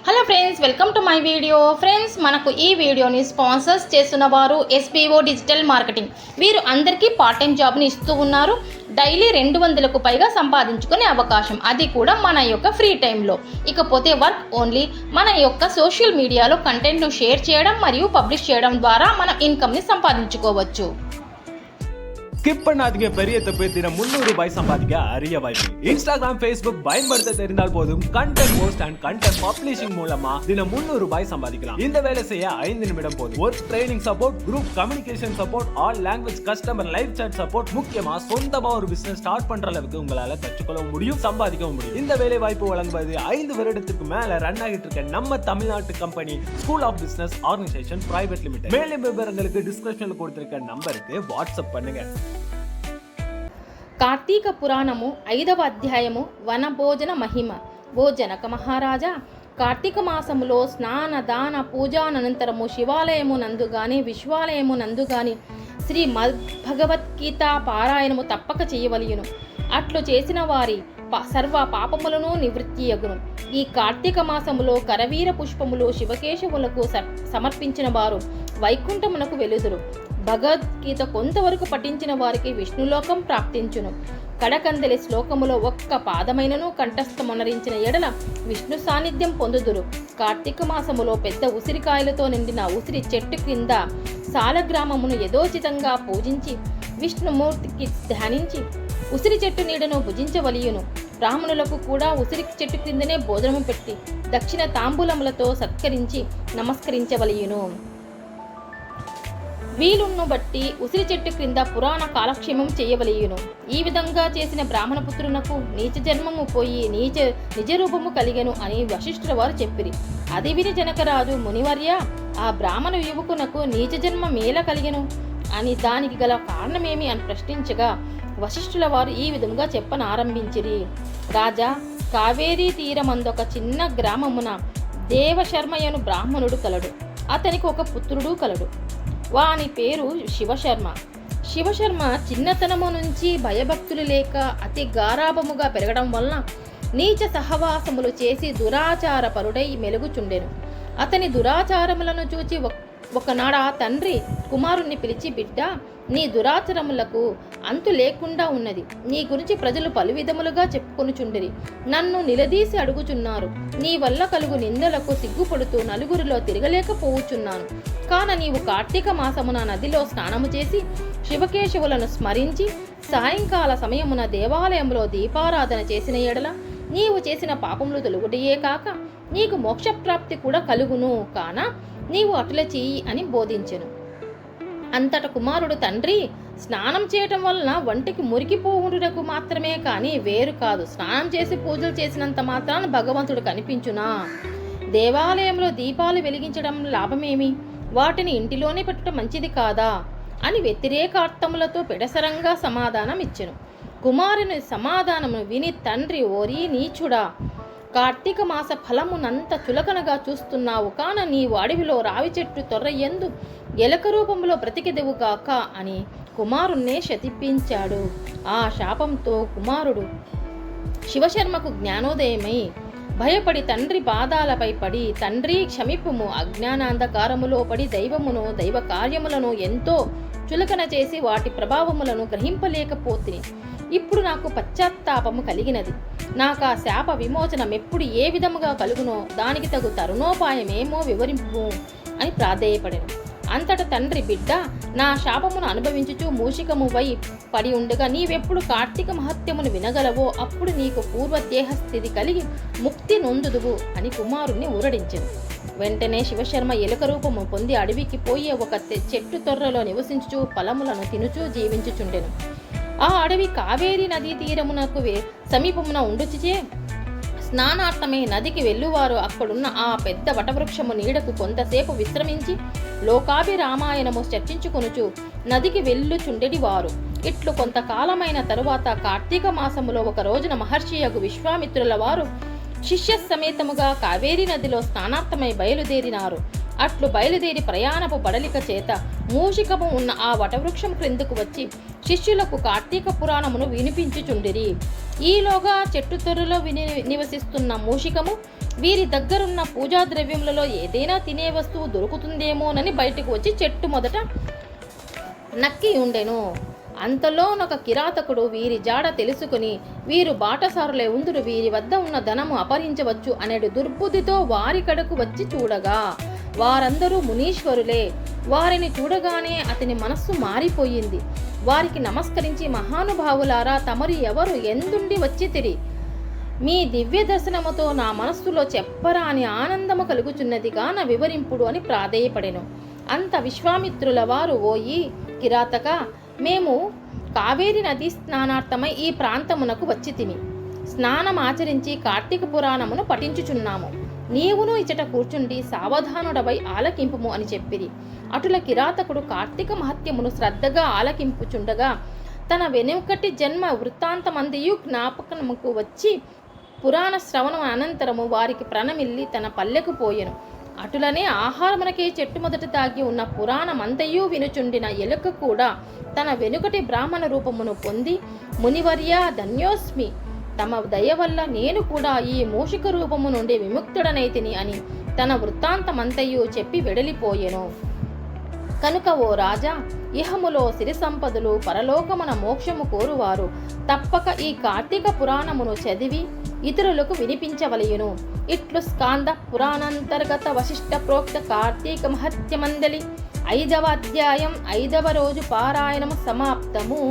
Hello friends, welcome to my video. Friends, మనకు ఈ వీడియోని స్పాన్సర్స్ చేస్తున్న వారు ఎస్బీఓ డిజిటల్ మార్కెటింగ్. వీరు అందరికీ పార్ట్ టైం జాబ్ని ఇస్తూ ఉన్నారు. డైలీ 200కు పైగా సంపాదించుకునే అవకాశం, అది కూడా మన యొక్క ఫ్రీ టైంలో. ఇకపోతే వర్క్ ఓన్లీ మన యొక్క సోషల్ మీడియాలో కంటెంట్ను షేర్ చేయడం మరియు பப்ளிஷ் చేయడం ద్వారా మన ఇన్కమ్ని సంపాదించుకోవచ్చు. ஸ்கிப் பண்ணாதீங்க, பெரிய தப்பு. தினம் 300 ரூபாய் சம்பாதிக்க அரிய வாய்ப்பு. இன்ஸ்டாகிராம், ஃபேஸ்புக் பயன்படுத்த தெரிந்தால் போதும் content post and content publishing மூலமா தினம் 300 ரூபாய் சம்பாதிக்கலாம். இந்த வேலை செய்ய 5 நிமிடம் போதும். Work training support, group communication support, all language customer live chat support, முக்கியமா சொந்தமா ஒரு பிசினஸ் ஸ்டார்ட் பண்ற அளவுக்கு உங்களால கற்றுக்கொள்ளவும் முடியும், சம்பாதிக்கவும் முடியும். இந்த வேலை வாய்ப்பு வழங்குவது 5 வருடத்துக்கு மேல ரன் ஆகிட்டு இருக்க நம்ம தமிழ்நாட்டு company school of business organisation private limited. மேலும் விவரங்களுக்கு டிஸ்கிரிப்ஷன்ல கொடுத்திருக்க நம்பருக்கு வாட்ஸ்அப் பண்ணுங்க. కార్తీక పురాణము 5వ అధ్యాయము వనభోజన మహిమ. ఓ జనక మహారాజా, కార్తీక మాసములో స్నాన దాన పూజానంతరము శివాలయము నందు గాని విశ్వాలయము నందు గాని శ్రీ భగవద్గీత పారాయణము తప్పక చేయవలయును. అట్లు చేసిన వారి సర్వ పాపములను నివృత్తియగును. ఈ కార్తీక మాసములో కరవీర పుష్పములు శివకేశవులకు సమర్పించిన వారు వైకుంఠమునకు వెలుదురు. భగవద్గీత కొంతవరకు పఠించిన వారికి విష్ణులోకం ప్రాప్తించును. కడకందలి శ్లోకములో ఒక్క పాదమైనను కంఠస్థమొనరించిన ఎడల విష్ణు సాన్నిధ్యం పొందుదురు. కార్తీక మాసములో పెద్ద ఉసిరికాయలతో నిండిన ఉసిరి చెట్టు క్రింద సాలగ్రామమును యథోచితంగా పూజించి విష్ణుమూర్తికి ధ్యానించి ఉసిరి చెట్టు నీడను భుజించవలయును. బ్రాహ్మణులకు కూడా ఉసిరి చెట్టు క్రిందనే భోజనము పెట్టి దక్షిణ తాంబూలములతో సత్కరించి నమస్కరించవలయును. వీలును బట్టి ఉసిరి చెట్టు క్రింద పురాణ కాలక్షేమం చేయవలయును. ఈ విధంగా చేసిన బ్రాహ్మణ పుత్రునకు నీచ జన్మము పోయి నిజ రూపము కలిగెను అని వశిష్ఠుల వారు చెప్పిరి. అది విని జనకరాజు, మునివర్య, ఆ బ్రాహ్మణ యువకునకు నీచ జన్మ మేల కలిగెను అని దానికి గల కారణమేమి అని ప్రశ్నించగా వశిష్ఠుల వారు ఈ విధంగా చెప్పనారంభించిరి. రాజా, కావేరీ తీరమందొక చిన్న గ్రామమున దేవశర్మయను బ్రాహ్మణుడు కలడు. అతనికి ఒక పుత్రుడు కలడు. వాని పేరు శివశర్మ. శివశర్మ చిన్నతనము నుంచి భయభక్తులు లేక అతి గారాభముగా పెరగడం వలన నీచ సహవాసములు చేసి దురాచార పరుడై మెలుగుచుండెను. అతని దురాచారములను చూచి ఒకనాడు ఆ తండ్రి కుమారుణ్ణి పిలిచి, బిడ్డ, నీ దురాచారములకు అంతు లేకుండా ఉన్నది. నీ గురించి ప్రజలు పలు విధములుగా చెప్పుకొనుచుండిరి. నన్ను నిలదీసి అడుగుచున్నారు. నీ వల్ల కలుగు నిందలకు సిగ్గుపడుతూ నలుగురిలో తిరగలేకపోవచ్చున్నాను. కాన నీవు కార్తీక మాసమున నదిలో స్నానము చేసి శివకేశవులను స్మరించి సాయంకాల సమయమున దేవాలయంలో దీపారాధన చేసిన ఎడల నీవు చేసిన పాపములు తొలగుటయే కాక నీకు మోక్షప్రాప్తి కూడా కలుగును. కాన నీవు అటుల చెయ్యి అని బోధించెను. అంతట కుమారుడు, తండ్రి, స్నానం చేయటం వలన వంటికి మురికిపోవుటకు మాత్రమే కానీ వేరు కాదు. స్నానం చేసి పూజలు చేసినంత మాత్రాన భగవంతుడు కనిపించునా? దేవాలయంలో దీపాలు వెలిగించడం లాభమేమి? వాటిని ఇంటిలోనే పెట్టడం మంచిది కాదా అని వ్యతిరేకార్థములతో పెడసరంగా సమాధానం ఇచ్చెను. కుమారుని సమాధానము విని తండ్రి, ఓరి నీచుడా, కార్తీక మాస ఫలమునంత చులకనగా చూస్తున్నావు. కాన నీవు అడవిలో రావి చెట్టు తొర్రయందు ఎలక రూపంలో బ్రతికెదవుగాక అని కుమారుణ్ణే శతిపించాడు. ఆ శాపంతో కుమారుడు శివశర్మకు జ్ఞానోదయమై భయపడి తండ్రి పాదాలపై పడి, తండ్రి క్షమిపుము, అజ్ఞానాంధకారములో పడి దైవమును దైవ కార్యములను ఎంతో చులకన చేసి వాటి ప్రభావములను గ్రహింపలేకపోతిని. ఇప్పుడు నాకు పశ్చాత్తాపము కలిగినది. నాకు ఆ శాప విమోచనం ఎప్పుడు ఏ విధముగా కలుగునో దానికి తగు తరుణోపాయమేమో వివరింపు అని ప్రాధేయపడెను. అంతట తండ్రి, బిడ్డ, నా శాపమును అనుభవించుచు మూషికము వై పడి ఉండగా నీవెప్పుడు కార్తీక మహత్యమును వినగలవో అప్పుడు నీకు పూర్వదేహ స్థితి కలిగి ముక్తి నొందుదువు అని కుమారుణ్ణి ఊరడించెను. వెంటనే శివశర్మ ఎలుక రూపము పొంది అడవికి పోయి ఒక చెట్టు తొర్రలో నివసించుచు ఫలములను తినుచూ జీవించుచుండెను. ఆ అడవి కావేరీ నదీ తీరమునకు సమీపమున ఉండుచుచే స్నానార్థమై నదికి వెళ్ళువారు అక్కడున్న ఆ పెద్ద వటవృక్షము నీడకు కొంతసేపు విశ్రమించి లోకాభిరామాయణము చర్చించుకొనుచు నదికి వెళ్ళుచుండెడివారు. ఇట్లు కొంతకాలమైన తరువాత కార్తీక మాసములో ఒక రోజున మహర్షియగు విశ్వామిత్రుల వారు శిష్య సమేతముగా కావేరీ నదిలో స్నానార్థమై బయలుదేరినారు. అట్లు బయలుదేరి ప్రయాణపు బడలిక చేత మూషికము ఉన్న ఆ వటవృక్షం క్రిందకు వచ్చి శిష్యులకు కార్తీక పురాణమును వినిపించుచుండిరి. ఈలోగా చెట్టు తొర్రలో నివసిస్తున్న మూషికము వీరి దగ్గరున్న పూజా ద్రవ్యములలో ఏదైనా తినే వస్తువు దొరుకుతుందేమోనని బయటకు వచ్చి చెట్టు మొదట నక్కి ఉండెను. అంతలోనొక కిరాతకుడు వీరి జాడ తెలుసుకుని వీరు బాటసారులే ఉందురు, వీరి వద్ద ఉన్న ధనము అపహరించవచ్చు అనేడు దుర్బుద్ధితో వారి కడకు వచ్చి చూడగా వారందరూ మునీశ్వరులే. వారిని చూడగానే అతని మనస్సు మారిపోయింది. వారికి నమస్కరించి, మహానుభావులారా, తమరు ఎవరు, ఎందుండి వచ్చితిరి? మీ దివ్య దర్శనముతో నా మనస్సులో చెప్పరాని ఆనందము కలుగుచున్నది గాన వివరింపుడు అని ప్రాధేయపడెను. అంత విశ్వామిత్రుల వారు, ఓయి కిరాతక, మేము కావేరి నది స్నానార్థమై ఈ ప్రాంతమునకు వచ్చితిమి. స్నానమాచరించి కార్తీక పురాణమును పఠించుచున్నాము. నీవును ఇచ్చట కూర్చుండి సావధానుడవై ఆలకింపుము అని చెప్పిరి. అటుల కిరాతకుడు కార్తీక మహత్యమును శ్రద్ధగా ఆలకింపుచుండగా తన వెనుకటి జన్మ వృత్తాంతమందియు జ్ఞాపకముకు వచ్చి పురాణ శ్రవణం అనంతరము వారికి ప్రణమిల్లి తన పల్లెకు పోయెను. అటులనే ఆహారమునకే చెట్టు మొదట తాగి ఉన్న పురాణమంతయు వినుచుండిన ఎలుక కూడా తన వెనుకటి బ్రాహ్మణ రూపమును పొంది, మునివర్య ధన్యోస్మి, తమ దయ వల్ల నేను కూడా ఈ మూషిక రూపము నుండి విముక్తుడనైతిని అని తన వృత్తాంతమంతయు చెప్పి వెడలిపోయెను. కనుక ఓ రాజా, ఇహములో సిరి సంపదలు, పరలోకమున మోక్షము కోరువారు తప్పక ఈ కార్తీక పురాణమును చదివి ఇతరులకు వినిపించవలయును. ఇట్లు స్కాంద పురాణాంతర్గత వశిష్ఠ ప్రోక్త కార్తీక మహత్యమందలి 5వ అధ్యాయం 5వ రోజు పారాయణము సమాప్తము.